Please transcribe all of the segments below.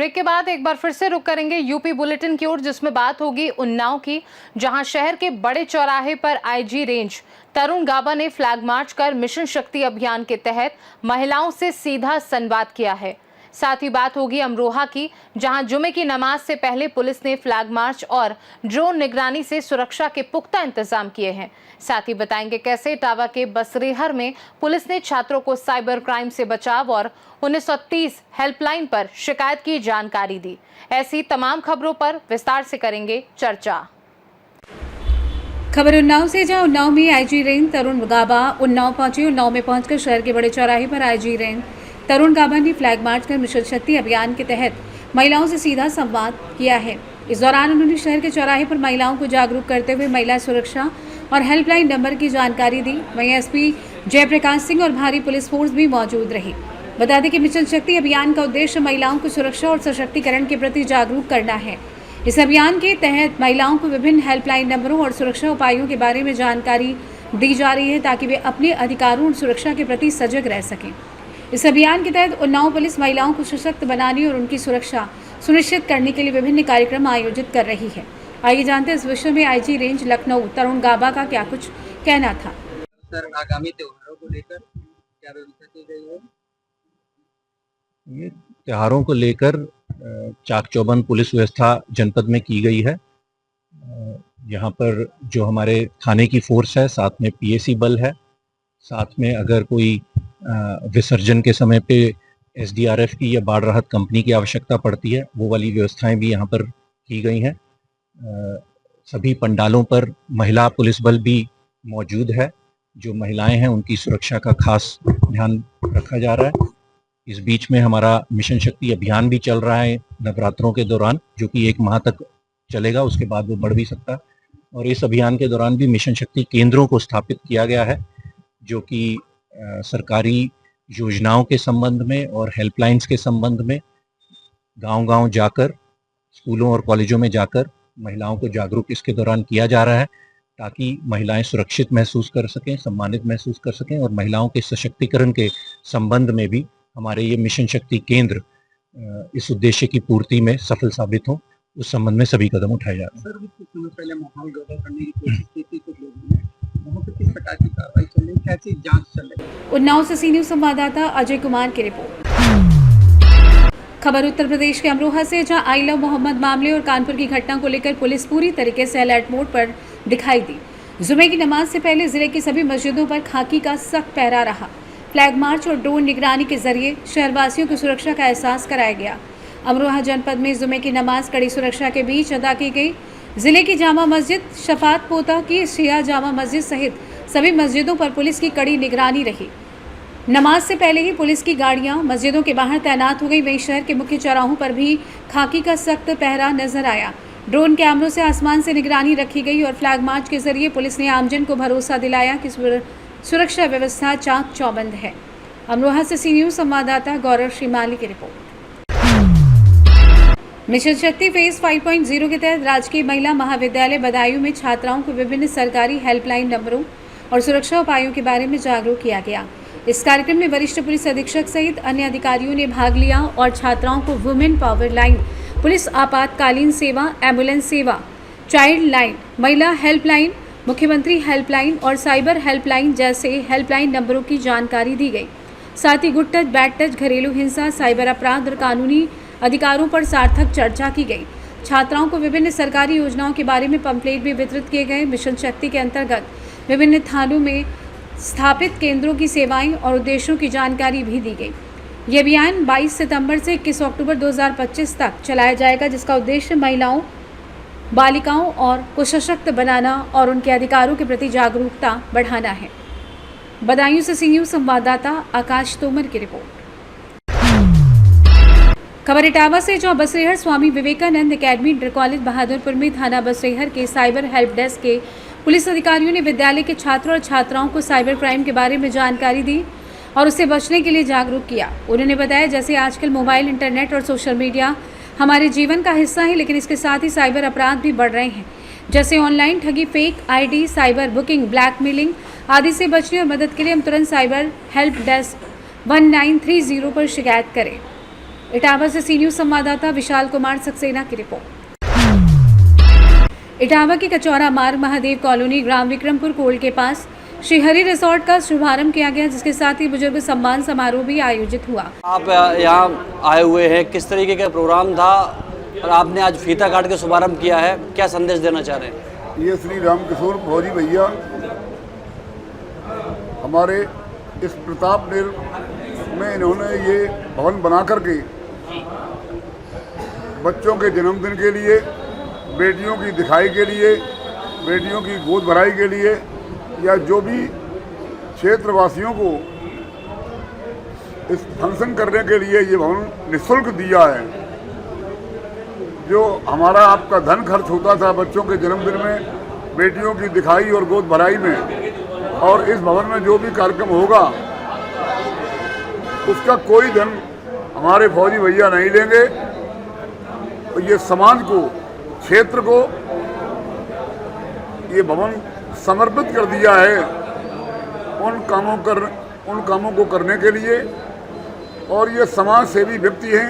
Break के बाद एक बार फिर से रुक करेंगे यूपी बुलेटिन की ओर, जिसमें बात होगी उन्नाव की, जहां शहर के बड़े चौराहे पर आईजी रेंज तरुण गाबा ने फ्लैग मार्च कर मिशन शक्ति अभियान के तहत महिलाओं से सीधा संवाद किया है। साथ ही बात होगी अमरोहा की, जहां जुमे की नमाज से पहले पुलिस ने फ्लैग मार्च और ड्रोन निगरानी से सुरक्षा के पुख्ता इंतजाम किए हैं। साथ ही बताएंगे कैसे इटावा के बसरेहर में पुलिस ने छात्रों को साइबर क्राइम से बचाव और 1930 हेल्पलाइन पर शिकायत की जानकारी दी। ऐसी तमाम खबरों पर विस्तार से करेंगे चर्चा। खबर उन्नाव से, जहां उन्नाव में आईजी रेंज तरुण गाबा उन्नाव पहुंचे। उन्नाव में पहुंचकर शहर के बड़े चौराहे पर आईजी रेंज तरुण गाबा ने फ्लैग मार्च कर मिशन शक्ति अभियान के तहत महिलाओं से सीधा संवाद किया है। इस दौरान उन्होंने शहर के चौराहे पर महिलाओं को जागरूक करते हुए महिला सुरक्षा और हेल्पलाइन नंबर की जानकारी दी। वहीं एसपी जयप्रकाश सिंह और भारी पुलिस फोर्स भी मौजूद रही। बता दें कि मिशन शक्ति अभियान का उद्देश्य महिलाओं को सुरक्षा और सशक्तिकरण के प्रति जागरूक करना है। इस अभियान के तहत महिलाओं को विभिन्न हेल्पलाइन नंबरों और सुरक्षा उपायों के बारे में जानकारी दी जा रही है, ताकि वे अपने अधिकारों और सुरक्षा के प्रति सजग रह सकें। इस अभियान के तहत उन्नाव पुलिस महिलाओं को सशक्त बनाने और उनकी सुरक्षा सुनिश्चित करने के लिए विभिन्न कार्यक्रम आयोजित कर रही है। आइए जानते हैं इस विषय में आईजी रेंज लखनऊ तरुण गाबा का क्या कुछ कहना था। सर, आगामी त्योहारों को लेकर क्या व्यवस्था की गई है? ये त्योहारों को लेकर चाक चौबंद पुलिस व्यवस्था जनपद में की गई है। यहाँ पर जो हमारे थाने की फोर्स है, साथ में पीएसी बल है, साथ में अगर कोई विसर्जन के समय पे एसडीआरएफ की या बाढ़ राहत कंपनी की आवश्यकता पड़ती है, वो वाली व्यवस्थाएं भी यहाँ पर की गई हैं। सभी पंडालों पर महिला पुलिस बल भी मौजूद है। जो महिलाएं हैं उनकी सुरक्षा का खास ध्यान रखा जा रहा है। इस बीच में हमारा मिशन शक्ति अभियान भी चल रहा है नवरात्रों के दौरान, जो कि 1 माह तक चलेगा, उसके बाद वो बढ़ भी सकता है। और इस अभियान के दौरान भी मिशन शक्ति केंद्रों को स्थापित किया गया है, जो कि सरकारी योजनाओं के संबंध में और हेल्पलाइंस के संबंध में गांव-गांव जाकर, स्कूलों और कॉलेजों में जाकर महिलाओं को जागरूक इसके दौरान किया जा रहा है, ताकि महिलाएं सुरक्षित महसूस कर सकें, सम्मानित महसूस कर सकें और महिलाओं के सशक्तिकरण के संबंध में भी हमारे ये मिशन शक्ति केंद्र इस उद्देश्य की पूर्ति में सफल साबित हो, उस संबंध में सभी कदम उठाए जा रहे हैं। सर, कुछ समय पहले माहौल गड़बड़ करने की कोशिश की थी कुछ लोगों ने, वहाँ पे किस प्रकार की कार्रवाई चल रही है, कैसी जांच चल रही है? उन्नाव से सी न्यूज संवाददाता अजय कुमार की रिपोर्ट। खबर उत्तर प्रदेश के अमरोहा से, जहां आई लव मोहम्मद मामले और कानपुर की घटना को लेकर पुलिस पूरी तरीके से अलर्ट मोड पर दिखाई दी। जुमे की नमाज से पहले जिले की सभी मस्जिदों पर खाकी का सख्त पहरा रहा। फ्लैग मार्च और ड्रोन निगरानी के जरिए शहरवासियों को सुरक्षा का एहसास कराया गया। अमरोहा जनपद में जुमे की नमाज कड़ी सुरक्षा के बीच अदा की गई। जिले की जामा मस्जिद, शफात पोता की शिया जामा मस्जिद सहित सभी मस्जिदों पर पुलिस की कड़ी निगरानी रही। नमाज से पहले ही पुलिस की गाड़ियां मस्जिदों के बाहर तैनात हो गई। वहीं शहर के मुख्य चौराहों पर भी खाकी का सख्त पहरा नजर आया। ड्रोन कैमरों से आसमान से निगरानी रखी गई और फ्लैग मार्च के जरिए पुलिस ने आमजन को भरोसा दिलाया कि सुरक्षा व्यवस्था चाक चौबंद है। अमरोहा से सी न्यूज संवाददाता गौरव श्रीमाली की रिपोर्ट। मिशन शक्ति फेज 5.0 के तहत राजकीय महिला महाविद्यालय बदायूं में छात्राओं को विभिन्न सरकारी हेल्पलाइन नंबरों और सुरक्षा उपायों के बारे में जागरूक किया गया। इस कार्यक्रम में वरिष्ठ पुलिस अधीक्षक सहित अन्य अधिकारियों ने भाग लिया और छात्राओं को वुमेन पावर लाइन, पुलिस आपातकालीन सेवा, एम्बुलेंस सेवा, चाइल्ड लाइन, महिला हेल्पलाइन, मुख्यमंत्री हेल्पलाइन और साइबर हेल्पलाइन जैसे हेल्पलाइन नंबरों की जानकारी दी गई। साथ ही गुड टच, बैड टच, घरेलू हिंसा, साइबर अपराध और कानूनी अधिकारों पर सार्थक चर्चा की गई। छात्राओं को विभिन्न सरकारी योजनाओं के बारे में पंपलेट भी वितरित किए गए। मिशन शक्ति के अंतर्गत विभिन्न थानों में स्थापित केंद्रों की सेवाएं और उद्देश्यों की जानकारी भी दी गई। ये अभियान 22 सितंबर से 21 अक्टूबर 2025 तक चलाया जाएगा, जिसका उद्देश्य महिलाओं, बालिकाओं और को सशक्त बनाना और उनके अधिकारों के प्रति जागरूकता बढ़ाना है। बदायूं से सी न्यूज संवाददाता आकाश तोमर की रिपोर्ट। खबर इटावा से, जहां Basrehar Swami Vivekanand academy inter college Bahadurpur में थाना बसरेहर के साइबर हेल्प डेस्क के पुलिस अधिकारियों ने विद्यालय के छात्रों और छात्राओं को साइबर क्राइम के बारे में जानकारी दी और उससे बचने के लिए जागरूक किया। उन्होंने बताया, जैसे आजकल मोबाइल, इंटरनेट और सोशल मीडिया हमारे जीवन का हिस्सा है, लेकिन इसके साथ ही साइबर अपराध भी बढ़ रहे हैं, जैसे ऑनलाइन ठगी, fake ID, cyber booking, blackmailing आदि से बचने और मदद के लिए हम तुरंत साइबर हेल्प डेस्क 1930 पर शिकायत करें। इटावा से सी न्यूज संवाददाता विशाल कुमार सक्सेना की रिपोर्ट। इटावा के कचौरा मार्ग महादेव कॉलोनी ग्राम विक्रमपुर कोल के पास श्री हरि रिसोर्ट का शुभारंभ किया गया, जिसके साथ ही बुजुर्ग सम्मान समारोह भी आयोजित हुआ। आप यहाँ आए हुए हैं, किस तरीके का प्रोग्राम था और आपने आज फीता काट के शुभारंभ किया है, क्या संदेश देना चाह रहे हैं? ये श्री रामकिशोर फौजी भैया हमारे इस प्रतापनगर में इन्होंने ये भवन बना करके बच्चों के जन्मदिन के लिए, बेटियों की दिखाई के लिए, बेटियों की गोद भराई के लिए या जो भी क्षेत्रवासियों को इस फंक्शन करने के लिए ये भवन निःशुल्क दिया है। जो हमारा आपका धन खर्च होता था बच्चों के जन्मदिन में, बेटियों की दिखाई और गोद भराई में, और इस भवन में जो भी कार्यक्रम होगा उसका कोई धन हमारे फौजी भैया नहीं लेंगे। और ये समाज को, क्षेत्र को ये भवन समर्पित कर दिया है उन कामों को करने के लिए। और ये समाज सेवी व्यक्ति हैं।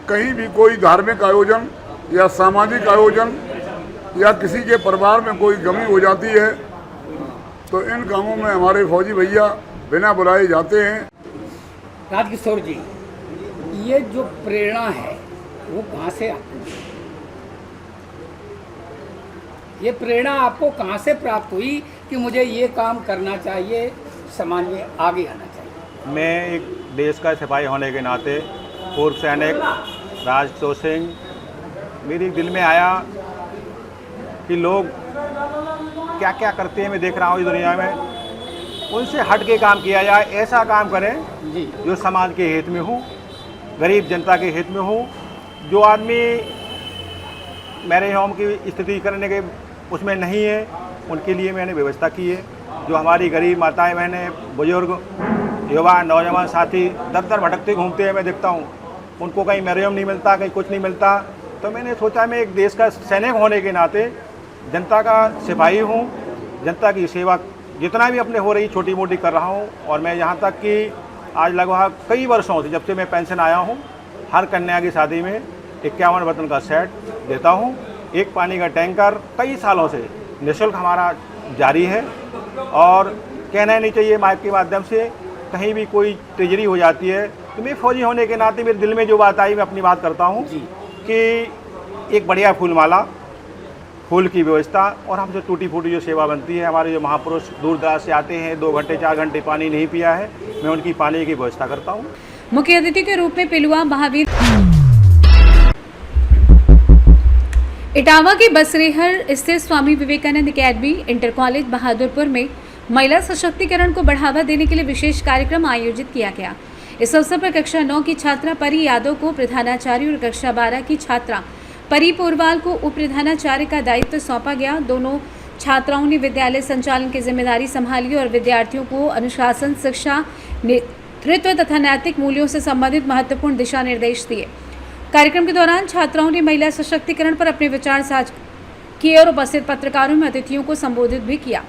कहीं भी कोई धार्मिक आयोजन या सामाजिक आयोजन या किसी के परिवार में कोई कमी हो जाती है तो इन कामों में हमारे फौजी भैया बिना बुलाए जाते हैं। राजकिशोर जी, ये जो प्रेरणा है वो कहाँ से आती है? ये प्रेरणा आपको कहाँ से प्राप्त हुई कि मुझे ये काम करना चाहिए, समाज में आगे आना चाहिए? मैं एक देश का सिपाही होने के नाते, पूर्व सैनिक राजकिशोर सिंह, मेरे दिल में आया कि लोग क्या क्या करते हैं, मैं देख रहा हूँ इस दुनिया में, उनसे हट के काम किया जाए। ऐसा काम करें जी जो समाज के हित में हो, गरीब जनता के हित में हो। जो आदमी मेरे होम की स्थिति करने के उसमें नहीं है, उनके लिए मैंने व्यवस्था की है। जो हमारी गरीब माताएं बहनें, बुजुर्ग, युवा, नौजवान साथी दर दर भटकते घूमते हैं, मैं देखता हूँ उनको कहीं मरियम नहीं मिलता, कहीं कुछ नहीं मिलता। तो मैंने सोचा मैं एक देश का सैनिक होने के नाते जनता का सिपाही हूँ, जनता की सेवा जितना भी अपने हो रही छोटी मोटी कर रहा हूँ। और मैं यहाँ तक कि आज लगभग कई वर्षों से, जब से मैं पेंशन आया हूँ, हर कन्या की शादी में 51 बर्तन का सेट देता हूँ। एक पानी का टैंकर कई सालों से निःशुल्क हमारा जारी है। और कहना नहीं चाहिए माइक के माध्यम से, कहीं भी कोई तिजरी हो जाती है तो मैं फौजी होने के नाते मेरे दिल में जो बात आई मैं अपनी बात करता हूँ कि एक बढ़िया फूलमाला, फूल की व्यवस्था और हमसे टूटी फूटी जो सेवा बनती है। हमारे जो महापुरुष दूर दराज से आते हैं, 2 घंटे 4 घंटे पानी नहीं पिया है, मैं उनकी पानी की व्यवस्था करता हूँ। मुख्य अतिथि के रूप में पिलुआ महावीर इटावा के बसरेहर स्थित Swami Vivekanand academy inter college Bahadurpur में महिला सशक्तिकरण को बढ़ावा देने के लिए विशेष कार्यक्रम आयोजित किया गया। इस अवसर पर कक्षा 9 की छात्रा परी यादव को प्रधानाचार्य और कक्षा 12 की छात्रा परी पोरवाल को उप प्रधानाचार्य का दायित्व सौंपा गया। दोनों छात्राओं ने विद्यालय संचालन की जिम्मेदारी संभाली और विद्यार्थियों को अनुशासन, शिक्षा, नेतृत्व तथा नैतिक मूल्यों से संबंधित महत्वपूर्ण दिशा निर्देश दिए। कार्यक्रम के दौरान छात्राओं ने महिला सशक्तिकरण पर अपने विचार साझा किए और उपस्थित पत्रकारों में अतिथियों को संबोधित भी किया।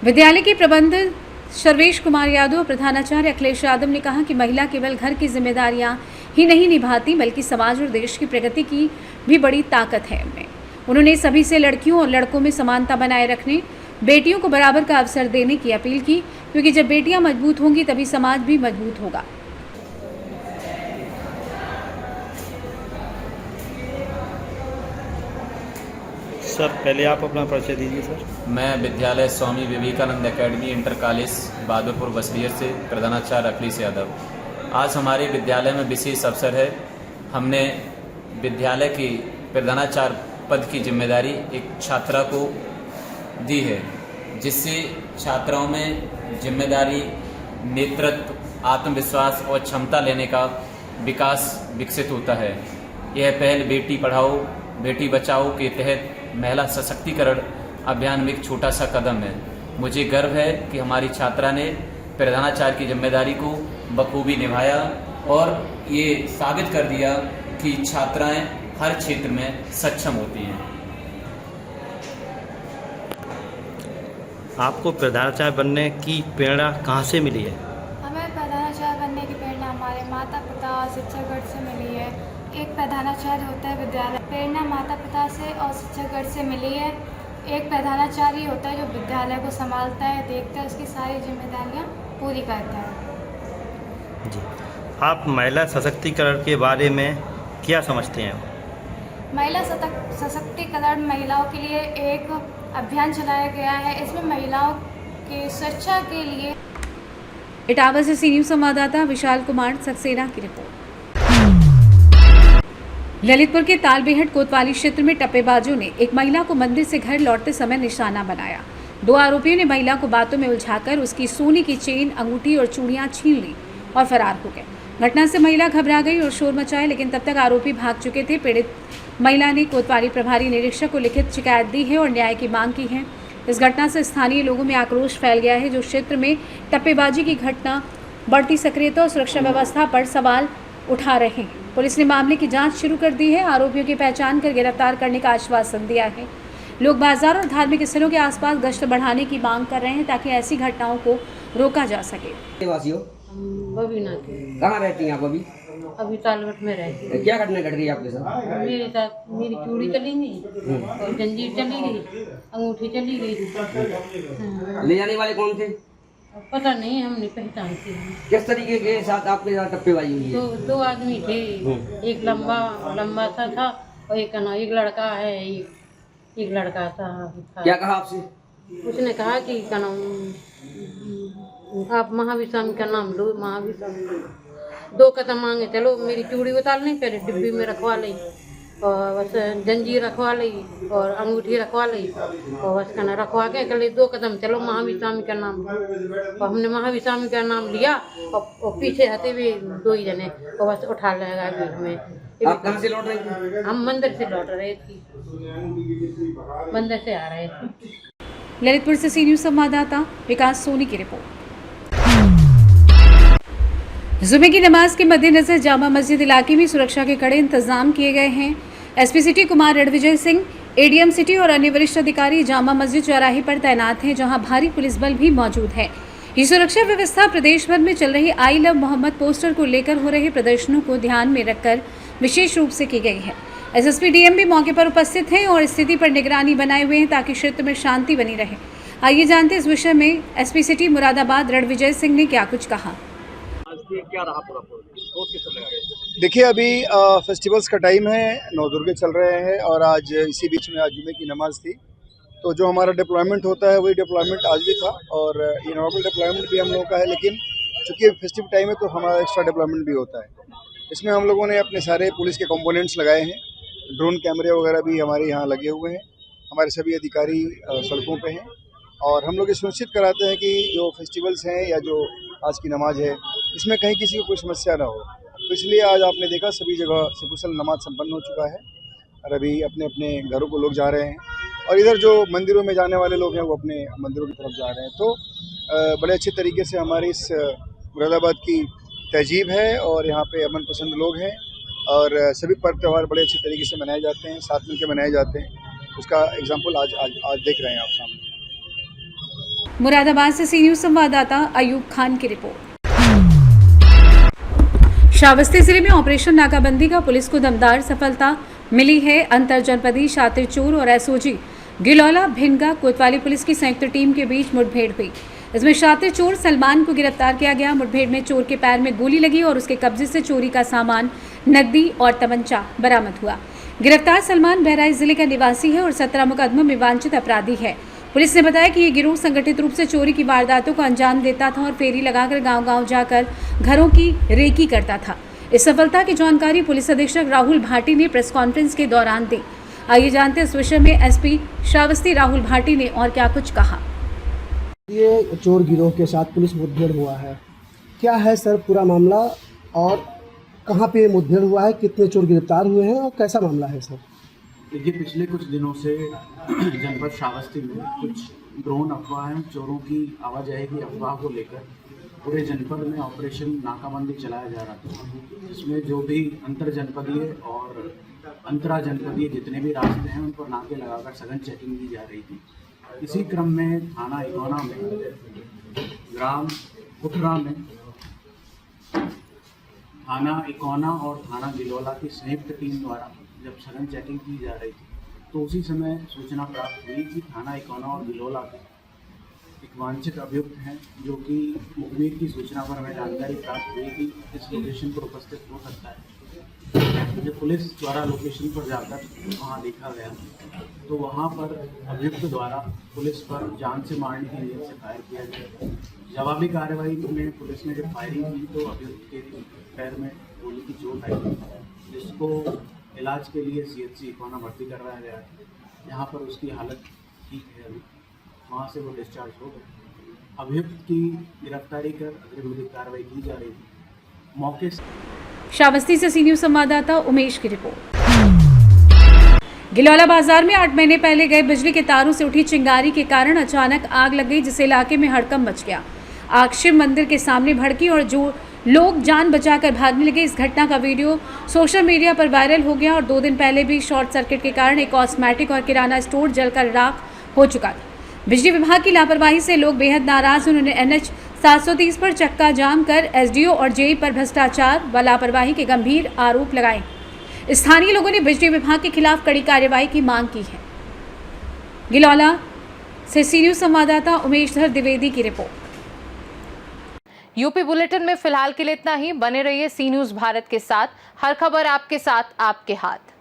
विद्यालय के प्रबंधक सर्वेश कुमार यादव और प्रधानाचार्य अखिलेश यादव ने कहा कि महिला केवल घर की जिम्मेदारियां ही नहीं निभाती बल्कि समाज और देश की प्रगति की भी बड़ी ताकत है उनमें। उन्होंने सभी से लड़कियों और लड़कों में समानता बनाए रखने, बेटियों को बराबर का अवसर देने की अपील की, क्योंकि जब बेटियां मजबूत होंगी तभी समाज भी मजबूत होगा। सर पहले आप अपना परिचय दीजिए। सर मैं विद्यालय Swami Vivekanand academy inter college Bahadurpur Basrehar से प्रधानाचार्य अखिलेश यादव। आज हमारे विद्यालय में विशेष अवसर है। हमने विद्यालय की प्रधानाचार्य पद की जिम्मेदारी एक छात्रा को दी है, जिससे छात्राओं में जिम्मेदारी, नेतृत्व, आत्मविश्वास और क्षमता लेने का विकास विकसित होता है। यह पहल बेटी पढ़ाओ बेटी बचाओ के तहत महिला सशक्तिकरण अभियान में एक छोटा सा कदम है। मुझे गर्व है कि हमारी छात्रा ने प्रधानाचार्य की जिम्मेदारी को बखूबी निभाया और ये साबित कर दिया कि छात्राएं हर क्षेत्र में सक्षम होती हैं। आपको प्रधानाचार्य बनने की प्रेरणा कहाँ से मिली है? हमें प्रधानाचार्य बनने की प्रेरणा प्रधानाचार्य होता है विद्यालय। प्रेरणा माता पिता से और शिक्षकगण से मिली है। एक प्रधानाचार्य होता है जो विद्यालय को संभालता है, देखता है, उसकी सारी जिम्मेदारियां पूरी करता है। जी, आप महिला सशक्तिकरण के बारे में क्या समझते हैं? महिला सशक्तिकरण महिलाओं के लिए एक अभियान चलाया गया है। इसमें महिलाओं की सुरक्षा के लिए। इटावा से सी न्यूज़ संवाददाता विशाल कुमार सक्सेना की रिपोर्ट। ललितपुर के तालबेहट कोतवाली क्षेत्र में टप्पेबाजों ने एक महिला को मंदिर से घर लौटते समय निशाना बनाया। 2 आरोपियों ने महिला को बातों में उलझाकर उसकी सोने की चेन, अंगूठी और चूड़ियां छीन ली और फरार हो गए। घटना से महिला घबरा गई और शोर मचाया, लेकिन तब तक आरोपी भाग चुके थे। पीड़ित महिला ने कोतवाली प्रभारी निरीक्षक को लिखित शिकायत दी है और न्याय की मांग की है। इस घटना से स्थानीय लोगों में आक्रोश फैल गया है, जो क्षेत्र में टप्पेबाजी की घटना, बढ़ती सक्रियता और सुरक्षा व्यवस्था पर सवाल उठा रहे हैं। पुलिस ने मामले की जांच शुरू कर दी है। आरोपियों की पहचान कर गिरफ्तार करने का आश्वासन दिया है। लोग बाजार और धार्मिक स्थलों के आसपास गश्त बढ़ाने की मांग कर रहे हैं ताकि ऐसी घटनाओं को रोका जा सके। बबीना की। कहाँ रहती हैं आप अभी? अभी तालबेहट में रहती हूँ। क्या घटना घट रही है आपके साथ? मेरे साथ मेरी चूड़ी चली गई और जंजीर चली गई, अंगूठी चली गई। ले जाने वाले कौन थे? पता नहीं, हमने पहचानती है। किस तरीके के साथ आपके साथ टप्पेबाजी हुई है? 2 आदमी थे, एक लंबा सा था और एक लड़का है, एक लड़का था। क्या कहा आपसे? उसने कहा कि आप महावीर स्वामी का नाम लो, महावीर स्वामी। 2 कदम मांगे, चलो मेरी चूड़ी उतार ली, पहले डिब्बी में रखवा ली और बस जंजीर रखवा ली और अंगूठी रखवा ली और बस कहना रखवा के कल 2 कदम चलो महावीर स्वामी का नाम लो। और हमने महावीर स्वामी का नाम लिया और पीछे हते हुए 2 ही जने और बस उठा लेगा घर में। आप कहाँ से लौट रहे थे? हम मंदिर से लौट रहे थे, मंदिर से आ रहे थे। ललितपुर से सी न्यूज़ संवाददाता विकास सोनी की रिपोर्ट। जुमे की नमाज के मद्देनजर जामा मस्जिद इलाके में सुरक्षा के कड़े इंतजाम किए गए हैं। SP city Kumar Ranvijay Singh, ADM city और अन्य वरिष्ठ अधिकारी जामा मस्जिद चौराहे पर तैनात हैं, जहां भारी पुलिस बल भी मौजूद है। ये सुरक्षा व्यवस्था प्रदेश भर में चल रही आई लव मोहम्मद पोस्टर को लेकर हो रहे प्रदर्शनों को ध्यान में रखकर विशेष रूप से की गई है। एसएसपी डीएम भी मौके पर उपस्थित हैं और स्थिति पर निगरानी बनाए हुए हैं ताकि क्षेत्र में शांति बनी रहे। आइए जानते इस विषय में एसपी सिटी मुरादाबाद रणविजय सिंह ने क्या कुछ कहा। क्या रहा पूरा देखिए, अभी फेस्टिवल्स का टाइम है, नवदुर्गे चल रहे हैं और आज इसी बीच में आज जुमे की नमाज थी, तो जो हमारा डिप्लॉयमेंट होता है वही डिप्लॉयमेंट आज भी था और ये नॉर्मल डिप्लॉयमेंट भी हम लोगों का है, लेकिन चूँकि फेस्टिव टाइम है तो हमारा एक्स्ट्रा डिप्लॉयमेंट भी होता है। इसमें हम लोगों ने अपने सारे पुलिस के कंपोनेंट्स लगाए हैं, ड्रोन कैमरे वगैरह भी हमारे यहाँ लगे हुए हैं, हमारे सभी अधिकारी सड़कों पे हैं और हम लोग ये सुनिश्चित कराते हैं कि जो फेस्टिवल्स हैं या जो आज की नमाज है इसमें कहीं किसी को कोई समस्या ना हो। तो इसलिए आज आपने देखा सभी जगह सकुशल नमाज संपन्न हो चुका है और अभी अपने अपने घरों को लोग जा रहे हैं और इधर जो मंदिरों में जाने वाले लोग हैं वो अपने मंदिरों की तरफ जा रहे हैं। तो बड़े अच्छे तरीके से हमारी इस मुरादाबाद की तहजीब है और यहाँ पे अमन पसंद लोग हैं और सभी पर्व त्यौहार बड़े अच्छे तरीके से मनाए जाते हैं, साथ मिलकर मनाए जाते हैं। उसका एग्जाम्पल आज देख रहे हैं आप सामने। मुरादाबाद से सी न्यूज़ संवाददाता अयूब खान की रिपोर्ट। श्रावस्ती जिले में ऑपरेशन नाकाबंदी का पुलिस को दमदार सफलता मिली है। अंतर जनपदी शातिर चोर और एसओजी गिलौला भिनगा कोतवाली पुलिस की संयुक्त टीम के बीच मुठभेड़ हुई। इसमें शातिर चोर सलमान को गिरफ्तार किया गया। मुठभेड़ में चोर के पैर में गोली लगी और उसके कब्जे से चोरी का सामान, नकदी और तमंचा बरामद हुआ। गिरफ्तार सलमान बहराइच जिले का निवासी है और 17 मुकदमों में वांछित अपराधी है। पुलिस ने बताया कि ये गिरोह संगठित रूप से चोरी की वारदातों को अंजाम देता था और फेरी लगाकर गांव-गांव जाकर घरों की रेकी करता था। इस सफलता की जानकारी पुलिस अधीक्षक राहुल भाटी ने प्रेस कॉन्फ्रेंस के दौरान दी। आइए जानते हैं इस विषय में एसपी श्रावस्ती राहुल भाटी ने और क्या कुछ कहा। ये चोर गिरोह के साथ पुलिस मुठभेड़ हुआ है, क्या है सर पूरा मामला और कहाँ पे मुठभेड़ हुआ है, कितने चोर गिरफ्तार हुए हैं और कैसा मामला है सर? देखिए, पिछले कुछ दिनों से जनपद श्रावस्ती में कुछ ड्रोन अफवाहें, चोरों की आवाजाही की अफवाह को लेकर पूरे जनपद में ऑपरेशन नाकाबंदी चलाया जा रहा था, जिसमें जो भी अंतर जनपदीय और अंतरा जनपदीय जितने भी रास्ते हैं उन पर नाके लगाकर सघन चेकिंग की जा रही थी। इसी क्रम में थाना इकोना में, ग्राम कुठरा में थाना इकोना और थाना गिलोला की संयुक्त टीम द्वारा जब सघन चेकिंग की जा रही थी तो उसी समय सूचना प्राप्त हुई कि थाना इकोना और गिलोला के एक वांछित अभियुक्त हैं, जो कि मुखबिर की सूचना पर हमें जानकारी प्राप्त हुई कि इस लोकेशन पर उपस्थित हो सकता है। जब पुलिस द्वारा लोकेशन पर जाकर वहां देखा गया तो वहां पर अभियुक्त द्वारा पुलिस पर जान से मारने की नीयत से फायर किया गया। जवाबी कार्रवाई में पुलिस ने जब फायरिंग की तो अभियुक्त के पैर में गोली की चोट आई, जिसको इलाज के लिए CHC इकोना भर्ती करवाया गया, यहाँ पर उसकी हालत ठीक है। अभी वहाँ से वो डिस्चार्ज हो गए। अभियुक्त की गिरफ्तारी कर अग्रिम विधिक कार्रवाई की जा रही है। मौके से श्रावस्ती से सी न्यूज संवाददाता उमेश की रिपोर्ट। गिलौला बाजार में 8 महीने पहले गए बिजली के तारों से उठी चिंगारी के कारण अचानक आग लग गई, जिससे इलाके में हड़कंप मच गया। आग शिव मंदिर के सामने भड़की और जो लोग जान बचाकर भागने लगे। इस घटना का वीडियो सोशल मीडिया पर वायरल हो गया और 2 दिन पहले भी शॉर्ट सर्किट के कारण एक कॉस्मेटिक और किराना स्टोर जलकर राख हो चुका था। बिजली विभाग की लापरवाही से लोग बेहद नाराज। उन्होंने NH 730 पर चक्का जाम कर SDO और JE पर भ्रष्टाचार व लापरवाही के गंभीर आरोप लगाए। स्थानीय लोगों ने बिजली विभाग के खिलाफ कड़ी कार्रवाई की मांग की है। गिलौला से सी न्यूज संवाददाता उमेशधर द्विवेदी की रिपोर्ट। यूपी बुलेटिन में फिलहाल के लिए इतना ही। बने रहिए सी न्यूज भारत के साथ। हर खबर आपके साथ, आपके हाथ।